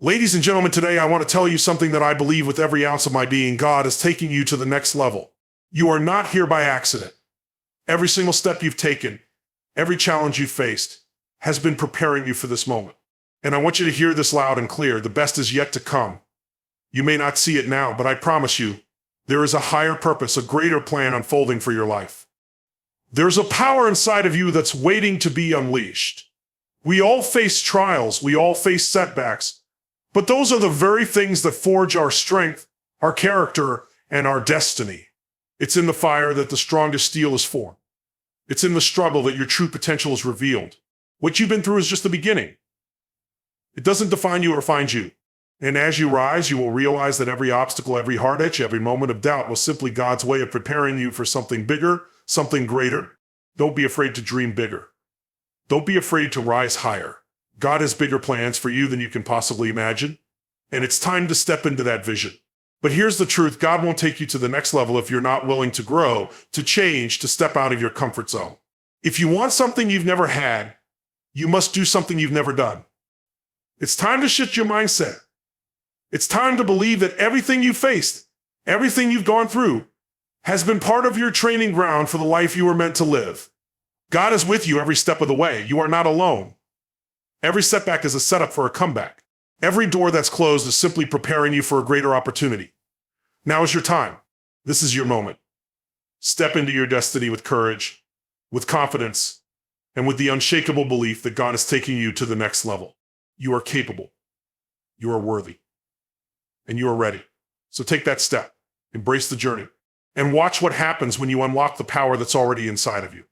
Ladies and gentlemen, today I want to tell you something that I believe with every ounce of my being. God is taking you to the next level. You are not here by accident. Every single step you've taken, every challenge you've faced, has been preparing you for this moment. And I want you to hear this loud and clear. The best is yet to come. You may not see it now, but I promise you, there is a higher purpose, a greater plan unfolding for your life. There's a power inside of you that's waiting to be unleashed. We all face trials, we all face setbacks, but those are the very things that forge our strength, our character, and our destiny. It's in the fire that the strongest steel is formed. It's in the struggle that your true potential is revealed. What you've been through is just the beginning. It doesn't define you or find you. And as you rise, you will realize that every obstacle, every hard edge, every moment of doubt was simply God's way of preparing you for something bigger, something greater. Don't be afraid to dream bigger. Don't be afraid to rise higher. God has bigger plans for you than you can possibly imagine, and it's time to step into that vision. But here's the truth: God won't take you to the next level if you're not willing to grow, to change, to step out of your comfort zone. If you want something you've never had, you must do something you've never done. It's time to shift your mindset. It's time to believe that everything you faced, everything you've gone through, has been part of your training ground for the life you were meant to live. God is with you every step of the way. You are not alone. Every setback is a setup for a comeback. Every door that's closed is simply preparing you for a greater opportunity. Now is your time. This is your moment. Step into your destiny with courage, with confidence, and with the unshakable belief that God is taking you to the next level. You are capable. You are worthy. And you are ready. So take that step, embrace the journey, and watch what happens when you unlock the power that's already inside of you.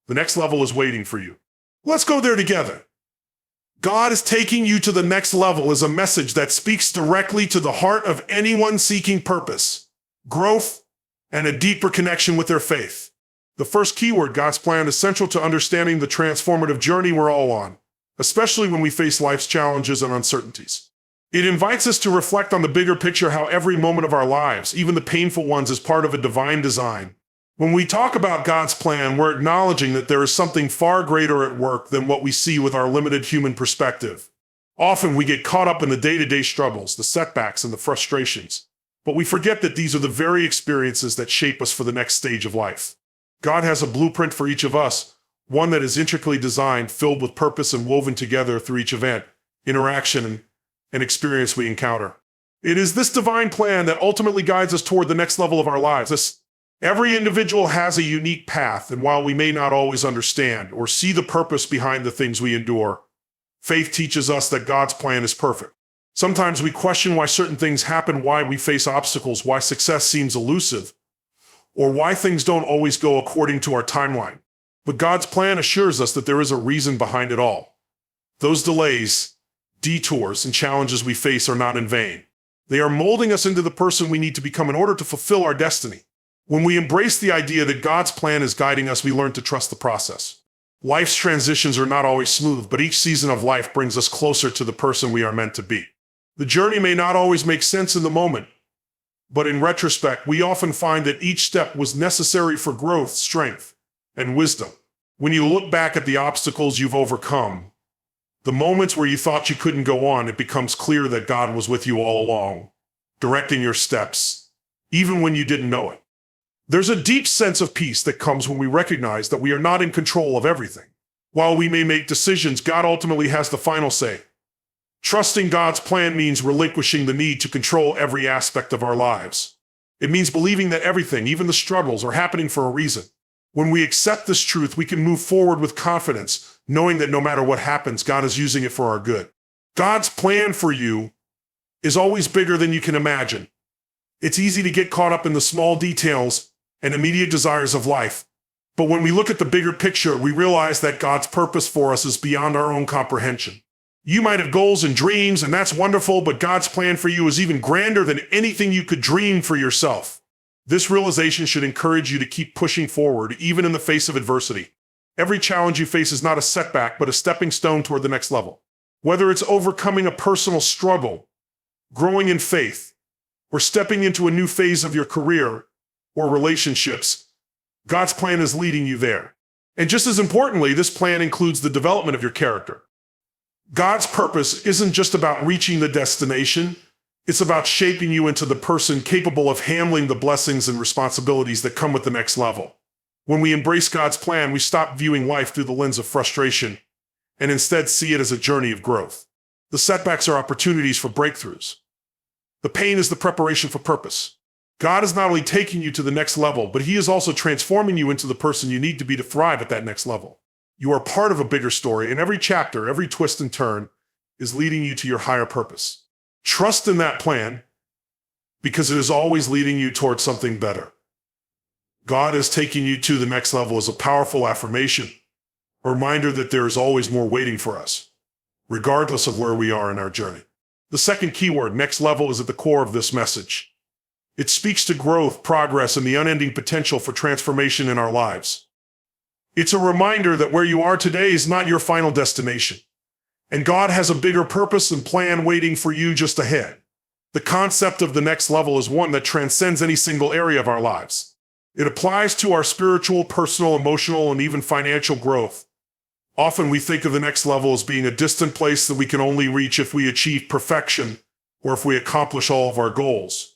The next level is waiting for you. Let's go there together. God is taking you to the next level is a message that speaks directly to the heart of anyone seeking purpose, growth, and a deeper connection with their faith. The first keyword, God's plan, is central to understanding the transformative journey we're all on, especially when we face life's challenges and uncertainties. It invites us to reflect on the bigger picture, how every moment of our lives, even the painful ones, is part of a divine design. When we talk about God's plan, we're acknowledging that there is something far greater at work than what we see with our limited human perspective. Often we get caught up in the day-to-day struggles, the setbacks, and the frustrations, but we forget that these are the very experiences that shape us for the next stage of life. God has a blueprint for each of us, one that is intricately designed, filled with purpose and woven together through each event, interaction, and experience we encounter. It is this divine plan that ultimately guides us toward the next level of our lives. Every individual has a unique path, and while we may not always understand or see the purpose behind the things we endure, faith teaches us that God's plan is perfect. Sometimes we question why certain things happen, why we face obstacles, why success seems elusive, or why things don't always go according to our timeline. But God's plan assures us that there is a reason behind it all. Those delays, detours, and challenges we face are not in vain. They are molding us into the person we need to become in order to fulfill our destiny. When we embrace the idea that God's plan is guiding us, we learn to trust the process. Life's transitions are not always smooth, but each season of life brings us closer to the person we are meant to be. The journey may not always make sense in the moment, but in retrospect, we often find that each step was necessary for growth, strength, and wisdom. When you look back at the obstacles you've overcome, the moments where you thought you couldn't go on, it becomes clear that God was with you all along, directing your steps, even when you didn't know it. There's a deep sense of peace that comes when we recognize that we are not in control of everything. While we may make decisions, God ultimately has the final say. Trusting God's plan means relinquishing the need to control every aspect of our lives. It means believing that everything, even the struggles, are happening for a reason. When we accept this truth, we can move forward with confidence, knowing that no matter what happens, God is using it for our good. God's plan for you is always bigger than you can imagine. It's easy to get caught up in the small details and immediate desires of life. But when we look at the bigger picture, we realize that God's purpose for us is beyond our own comprehension. You might have goals and dreams, and that's wonderful, but God's plan for you is even grander than anything you could dream for yourself. This realization should encourage you to keep pushing forward, even in the face of adversity. Every challenge you face is not a setback, but a stepping stone toward the next level. Whether it's overcoming a personal struggle, growing in faith, or stepping into a new phase of your career or relationships, God's plan is leading you there. And just as importantly, this plan includes the development of your character. God's purpose isn't just about reaching the destination. It's about shaping you into the person capable of handling the blessings and responsibilities that come with the next level. When we embrace God's plan, we stop viewing life through the lens of frustration and instead see it as a journey of growth. The setbacks are opportunities for breakthroughs. The pain is the preparation for purpose. God is not only taking you to the next level, but He is also transforming you into the person you need to be to thrive at that next level. You are part of a bigger story, and every chapter, every twist and turn is leading you to your higher purpose. Trust in that plan because it is always leading you towards something better. God is taking you to the next level is a powerful affirmation, a reminder that there is always more waiting for us, regardless of where we are in our journey. The second keyword, next level, is at the core of this message. It speaks to growth, progress, and the unending potential for transformation in our lives. It's a reminder that where you are today is not your final destination, and God has a bigger purpose and plan waiting for you just ahead. The concept of the next level is one that transcends any single area of our lives. It applies to our spiritual, personal, emotional, and even financial growth. Often we think of the next level as being a distant place that we can only reach if we achieve perfection or if we accomplish all of our goals.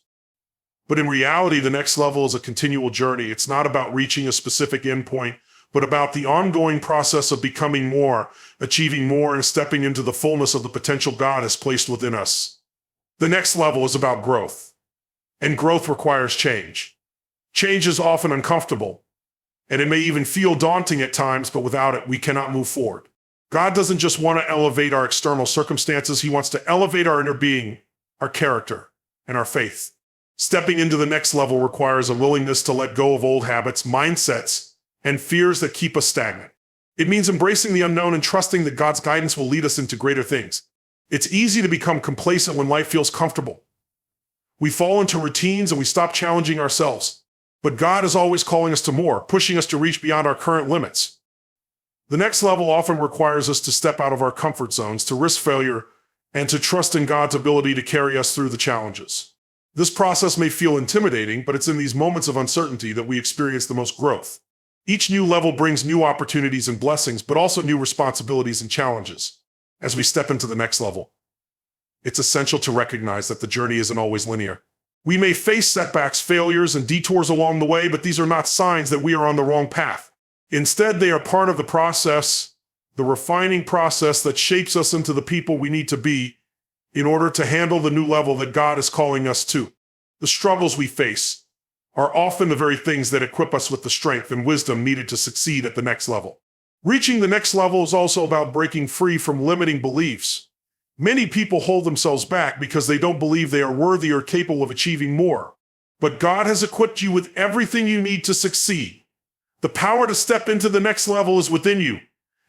But in reality, the next level is a continual journey. It's not about reaching a specific endpoint, but about the ongoing process of becoming more, achieving more, and stepping into the fullness of the potential God has placed within us. The next level is about growth, and growth requires change. Change is often uncomfortable, and it may even feel daunting at times, but without it, we cannot move forward. God doesn't just want to elevate our external circumstances. He wants to elevate our inner being, our character, and our faith. Stepping into the next level requires a willingness to let go of old habits, mindsets, and fears that keep us stagnant. It means embracing the unknown and trusting that God's guidance will lead us into greater things. It's easy to become complacent when life feels comfortable. We fall into routines and we stop challenging ourselves. But God is always calling us to more, pushing us to reach beyond our current limits. The next level often requires us to step out of our comfort zones, to risk failure, and to trust in God's ability to carry us through the challenges. This process may feel intimidating, but it's in these moments of uncertainty that we experience the most growth. Each new level brings new opportunities and blessings, but also new responsibilities and challenges. As we step into the next level, it's essential to recognize that the journey isn't always linear. We may face setbacks, failures, and detours along the way, but these are not signs that we are on the wrong path. Instead, they are part of the process, the refining process that shapes us into the people we need to be in order to handle the new level that God is calling us to. The struggles we face are often the very things that equip us with the strength and wisdom needed to succeed at the next level. Reaching the next level is also about breaking free from limiting beliefs. Many people hold themselves back because they don't believe they are worthy or capable of achieving more. But God has equipped you with everything you need to succeed. The power to step into the next level is within you,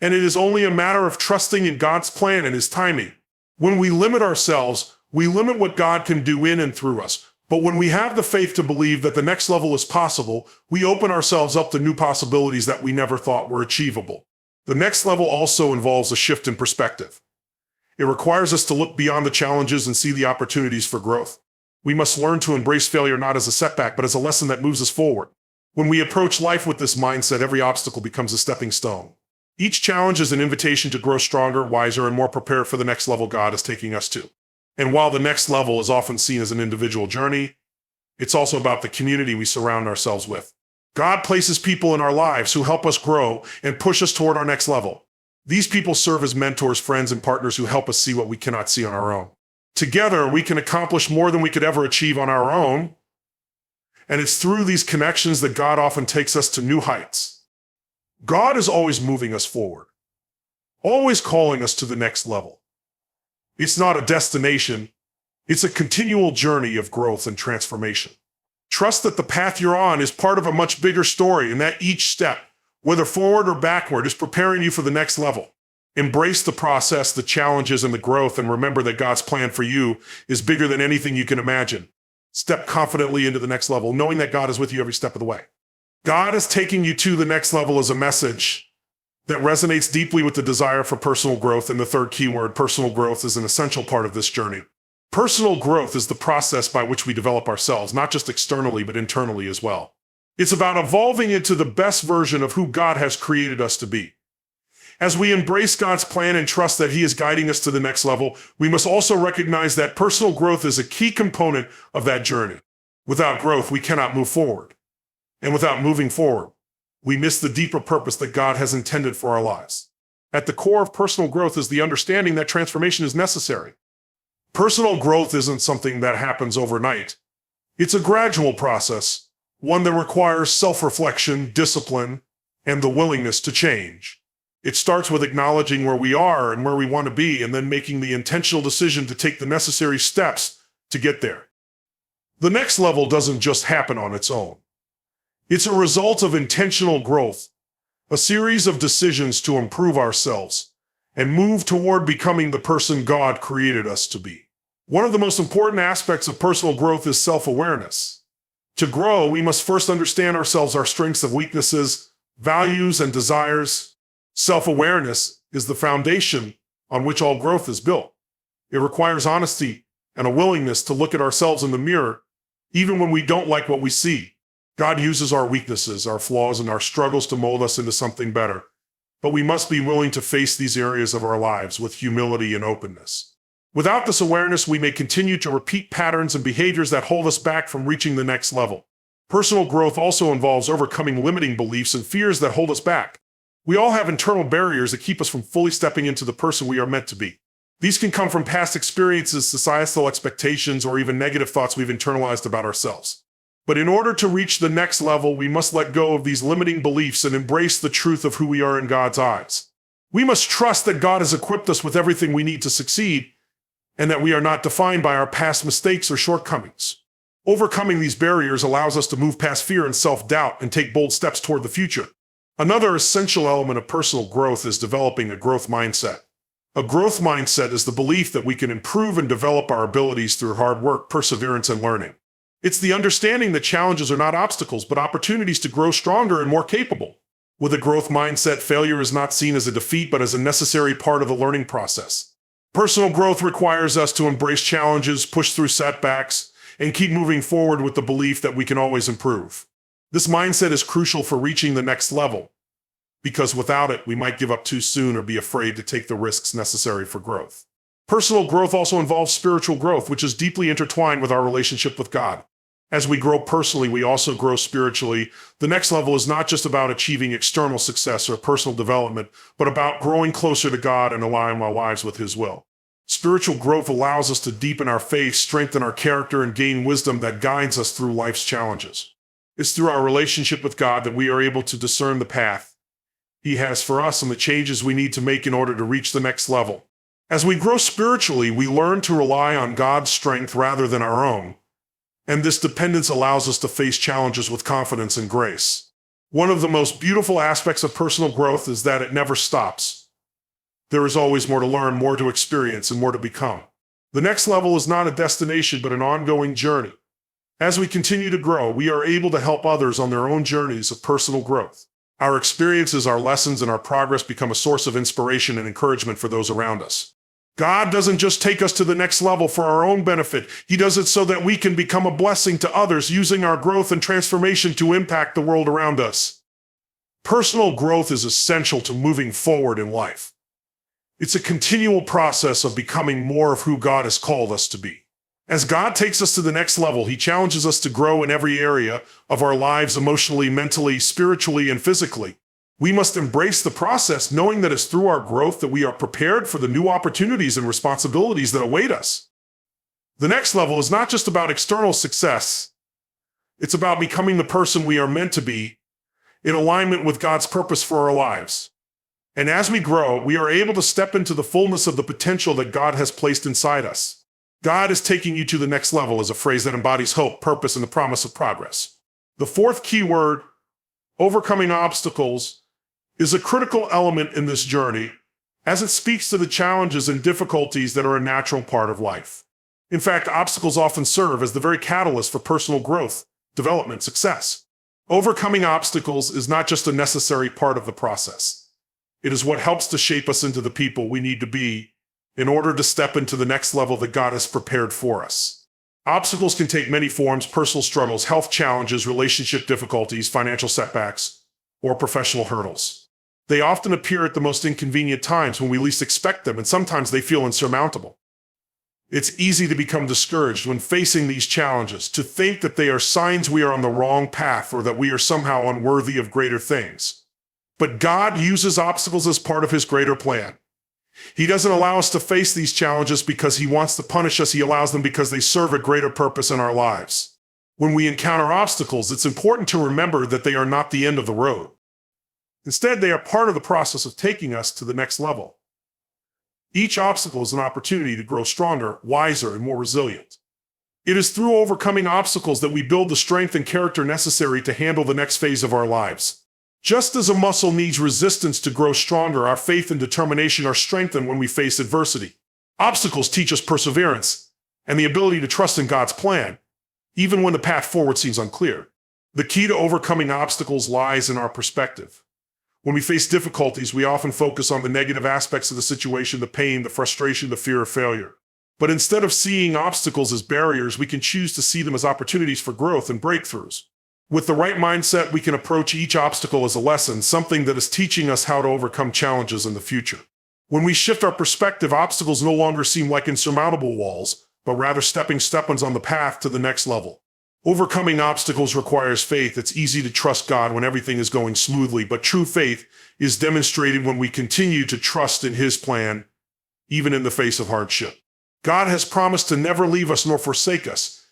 and it is only a matter of trusting in God's plan and His timing. When we limit ourselves, we limit what God can do in and through us. But when we have the faith to believe that the next level is possible, we open ourselves up to new possibilities that we never thought were achievable. The next level also involves a shift in perspective. It requires us to look beyond the challenges and see the opportunities for growth. We must learn to embrace failure not as a setback, but as a lesson that moves us forward. When we approach life with this mindset, every obstacle becomes a stepping stone. Each challenge is an invitation to grow stronger, wiser, and more prepared for the next level God is taking us to. And while the next level is often seen as an individual journey, it's also about the community we surround ourselves with. God places people in our lives who help us grow and push us toward our next level. These people serve as mentors, friends, and partners who help us see what we cannot see on our own. Together, we can accomplish more than we could ever achieve on our own. And it's through these connections that God often takes us to new heights. God is always moving us forward, always calling us to the next level. It's not a destination. It's a continual journey of growth and transformation. Trust that the path you're on is part of a much bigger story and that each step, whether forward or backward, is preparing you for the next level. Embrace the process, the challenges, and the growth, and remember that God's plan for you is bigger than anything you can imagine. Step confidently into the next level, knowing that God is with you every step of the way. God is taking you to the next level as a message that resonates deeply with the desire for personal growth, and the third keyword, personal growth, is an essential part of this journey. Personal growth is the process by which we develop ourselves, not just externally, but internally as well. It's about evolving into the best version of who God has created us to be. As we embrace God's plan and trust that He is guiding us to the next level, we must also recognize that personal growth is a key component of that journey. Without growth, we cannot move forward. And without moving forward, we miss the deeper purpose that God has intended for our lives. At the core of personal growth is the understanding that transformation is necessary. Personal growth isn't something that happens overnight. It's a gradual process, one that requires self-reflection, discipline, and the willingness to change. It starts with acknowledging where we are and where we want to be, and then making the intentional decision to take the necessary steps to get there. The next level doesn't just happen on its own. It's a result of intentional growth, a series of decisions to improve ourselves and move toward becoming the person God created us to be. One of the most important aspects of personal growth is self-awareness. To grow, we must first understand ourselves, our strengths and weaknesses, values and desires. Self-awareness is the foundation on which all growth is built. It requires honesty and a willingness to look at ourselves in the mirror, even when we don't like what we see. God uses our weaknesses, our flaws, and our struggles to mold us into something better. But we must be willing to face these areas of our lives with humility and openness. Without this awareness, we may continue to repeat patterns and behaviors that hold us back from reaching the next level. Personal growth also involves overcoming limiting beliefs and fears that hold us back. We all have internal barriers that keep us from fully stepping into the person we are meant to be. These can come from past experiences, societal expectations, or even negative thoughts we've internalized about ourselves. But in order to reach the next level, we must let go of these limiting beliefs and embrace the truth of who we are in God's eyes. We must trust that God has equipped us with everything we need to succeed, and that we are not defined by our past mistakes or shortcomings. Overcoming these barriers allows us to move past fear and self-doubt and take bold steps toward the future. Another essential element of personal growth is developing a growth mindset. A growth mindset is the belief that we can improve and develop our abilities through hard work, perseverance, and learning. It's the understanding that challenges are not obstacles, but opportunities to grow stronger and more capable. With a growth mindset, failure is not seen as a defeat, but as a necessary part of the learning process. Personal growth requires us to embrace challenges, push through setbacks, and keep moving forward with the belief that we can always improve. This mindset is crucial for reaching the next level, because without it, we might give up too soon or be afraid to take the risks necessary for growth. Personal growth also involves spiritual growth, which is deeply intertwined with our relationship with God. As we grow personally, we also grow spiritually. The next level is not just about achieving external success or personal development, but about growing closer to God and aligning our lives with His will. Spiritual growth allows us to deepen our faith, strengthen our character, and gain wisdom that guides us through life's challenges. It's through our relationship with God that we are able to discern the path He has for us and the changes we need to make in order to reach the next level. As we grow spiritually, we learn to rely on God's strength rather than our own. And this dependence allows us to face challenges with confidence and grace. One of the most beautiful aspects of personal growth is that it never stops. There is always more to learn, more to experience, and more to become. The next level is not a destination, but an ongoing journey. As we continue to grow, we are able to help others on their own journeys of personal growth. Our experiences, our lessons, and our progress become a source of inspiration and encouragement for those around us. God doesn't just take us to the next level for our own benefit. He does it so that we can become a blessing to others, using our growth and transformation to impact the world around us. Personal growth is essential to moving forward in life. It's a continual process of becoming more of who God has called us to be. As God takes us to the next level, He challenges us to grow in every area of our lives, emotionally, mentally, spiritually, and physically. We must embrace the process, knowing that it's through our growth that we are prepared for the new opportunities and responsibilities that await us. The next level is not just about external success. It's about becoming the person we are meant to be, in alignment with God's purpose for our lives. And as we grow, we are able to step into the fullness of the potential that God has placed inside us. God is taking you to the next level is a phrase that embodies hope, purpose, and the promise of progress. The fourth key word, overcoming obstacles, is a critical element in this journey, as it speaks to the challenges and difficulties that are a natural part of life. In fact, obstacles often serve as the very catalyst for personal growth, development, success. Overcoming obstacles is not just a necessary part of the process. It is what helps to shape us into the people we need to be in order to step into the next level that God has prepared for us. Obstacles can take many forms: personal struggles, health challenges, relationship difficulties, financial setbacks, or professional hurdles. They often appear at the most inconvenient times when we least expect them, and sometimes they feel insurmountable. It's easy to become discouraged when facing these challenges, to think that they are signs we are on the wrong path or that we are somehow unworthy of greater things. But God uses obstacles as part of his greater plan. He doesn't allow us to face these challenges because he wants to punish us. He allows them because they serve a greater purpose in our lives. When we encounter obstacles, it's important to remember that they are not the end of the road. Instead, they are part of the process of taking us to the next level. Each obstacle is an opportunity to grow stronger, wiser, and more resilient. It is through overcoming obstacles that we build the strength and character necessary to handle the next phase of our lives. Just as a muscle needs resistance to grow stronger, our faith and determination are strengthened when we face adversity. Obstacles teach us perseverance and the ability to trust in God's plan, even when the path forward seems unclear. The key to overcoming obstacles lies in our perspective. When we face difficulties, we often focus on the negative aspects of the situation, the pain, the frustration, the fear of failure. But instead of seeing obstacles as barriers, we can choose to see them as opportunities for growth and breakthroughs. With the right mindset, we can approach each obstacle as a lesson, something that is teaching us how to overcome challenges in the future. When we shift our perspective, obstacles no longer seem like insurmountable walls, but rather stepping stones on the path to the next level. Overcoming obstacles requires faith. It's easy to trust God when everything is going smoothly, but true faith is demonstrated when we continue to trust in his plan, even in the face of hardship. God has promised to never leave us nor forsake us,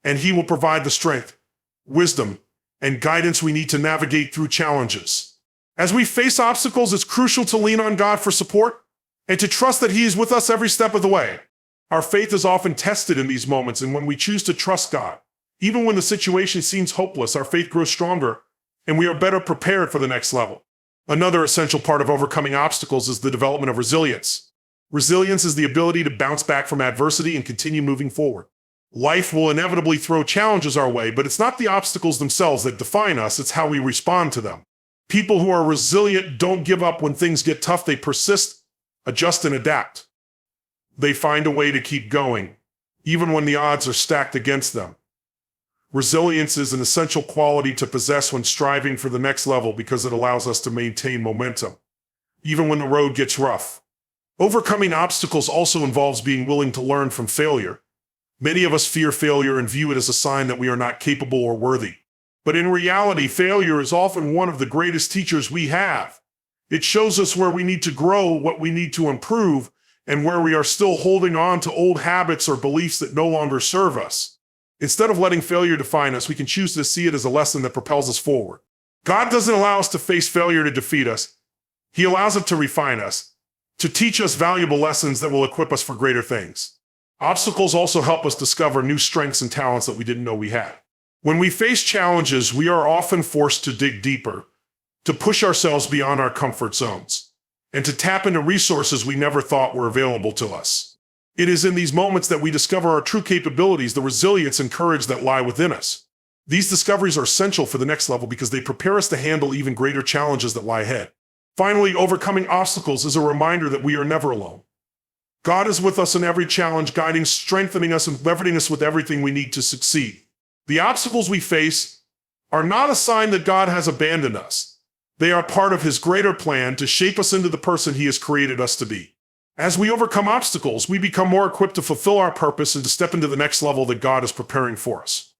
and he will provide the strength, wisdom, and guidance we need to navigate through challenges. As we face obstacles, it's crucial to lean on God for support and to trust that he is with us every step of the way. Our faith is often tested in these moments, and when we choose to trust God, even when the situation seems hopeless, our faith grows stronger and we are better prepared for the next level. Another essential part of overcoming obstacles is the development of resilience. Resilience is the ability to bounce back from adversity and continue moving forward. Life will inevitably throw challenges our way, but it's not the obstacles themselves that define us, it's how we respond to them. People who are resilient don't give up when things get tough. They persist, adjust, and adapt. They find a way to keep going, even when the odds are stacked against them. Resilience is an essential quality to possess when striving for the next level because it allows us to maintain momentum, even when the road gets rough. Overcoming obstacles also involves being willing to learn from failure. Many of us fear failure and view it as a sign that we are not capable or worthy. But in reality, failure is often one of the greatest teachers we have. It shows us where we need to grow, what we need to improve, and where we are still holding on to old habits or beliefs that no longer serve us. Instead of letting failure define us, we can choose to see it as a lesson that propels us forward. God doesn't allow us to face failure to defeat us. He allows it to refine us, to teach us valuable lessons that will equip us for greater things. Obstacles also help us discover new strengths and talents that we didn't know we had. When we face challenges, we are often forced to dig deeper, to push ourselves beyond our comfort zones, and to tap into resources we never thought were available to us. It is in these moments that we discover our true capabilities, the resilience and courage that lie within us. These discoveries are essential for the next level because they prepare us to handle even greater challenges that lie ahead. Finally, overcoming obstacles is a reminder that we are never alone. God is with us in every challenge, guiding, strengthening us, and leveraging us with everything we need to succeed. The obstacles we face are not a sign that God has abandoned us. They are part of his greater plan to shape us into the person he has created us to be. As we overcome obstacles, we become more equipped to fulfill our purpose and to step into the next level that God is preparing for us.